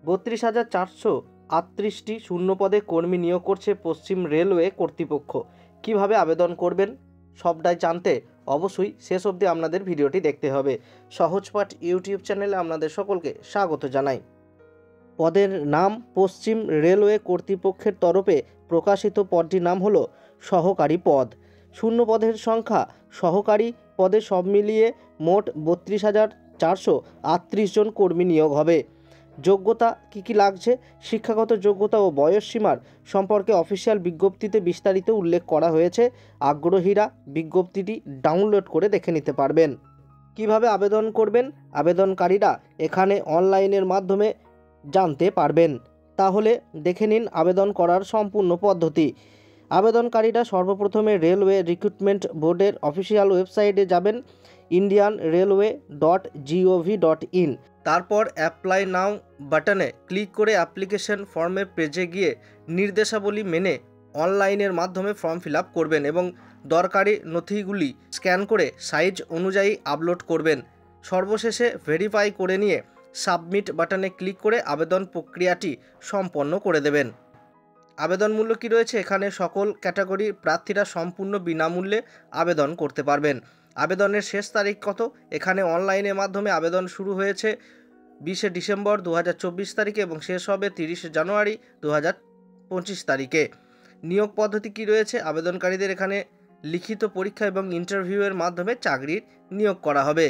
32,438টি শূন্যপদে কর্মী নিয়োগ করছে পশ্চিম রেলওয়ে কর্তৃপক্ষ। কিভাবে আবেদন করবেন সবটাই জানতে অবশ্যই শেষ অবধি আপনাদের ভিডিওটি দেখতে হবে। সহজপাঠ ইউটিউব চ্যানেলে আপনাদের সকলকে স্বাগত জানাই। পদের নাম পশ্চিম রেলওয়ে কর্তৃপক্ষের তরফে প্রকাশিত পদটির নাম হলো সহকারী পদ। শূন্য পদের সংখ্যা সহকারী পদে সব মিলিয়ে মোট 32,438 জন কর্মী নিয়োগ হবে। যোগ্যতা কী লাগছে, শিক্ষাগত যোগ্যতা ও বয়স সীমার সম্পর্কে অফিসিয়াল বিজ্ঞপ্তিতে বিস্তারিত উল্লেখ করা হয়েছে। আগ্রহীরা বিজ্ঞপ্তিটি ডাউনলোড করে দেখে নিতে পারবেন। কিভাবে আবেদন করবেন আবেদনকারীরা এখানে অনলাইনের মাধ্যমে জানতে পারবেন। তাহলে দেখে নিন আবেদন করার সম্পূর্ণ পদ্ধতি। আবেদনকারীরা সর্বপ্রথমে রেলওয়ে রিক্রুটমেন্ট বোর্ডের অফিসিয়াল ওয়েবসাইটে যাবেন indianrailway.gov.in। তারপর অ্যাপ্লাই নাও বাটনে ক্লিক করে অ্যাপ্লিকেশন ফর্মের পেজে গিয়ে নির্দেশাবলী মেনে অনলাইনের মাধ্যমে ফর্ম ফিল আপ করবেন এবং দরকারি নথিগুলি স্ক্যান করে সাইজ অনুযায়ী আপলোড করবেন। সর্বশেষে ভেরিফাই করে নিয়ে সাবমিট বাটনে ক্লিক করে আবেদন প্রক্রিয়াটি সম্পন্ন করে দেবেন। আবেদন মূল্য কী রয়েছে, এখানে সকল ক্যাটাগরির প্রার্থীরা সম্পূর্ণ বিনামূল্যে আবেদন করতে পারবেন। আবেদনের শেষ তারিখ কত, এখানে অনলাইনের মাধ্যমে আবেদন শুরু হয়েছে 20শে ডিসেম্বর 2024 তারিখে এবং শেষ হবে 30শে জানুয়ারি 2025 তারিখে। নিয়োগ পদ্ধতি কী রয়েছে, আবেদনকারীদের এখানে লিখিত পরীক্ষা এবং ইন্টারভিউয়ের মাধ্যমে চাকরির নিয়োগ করা হবে।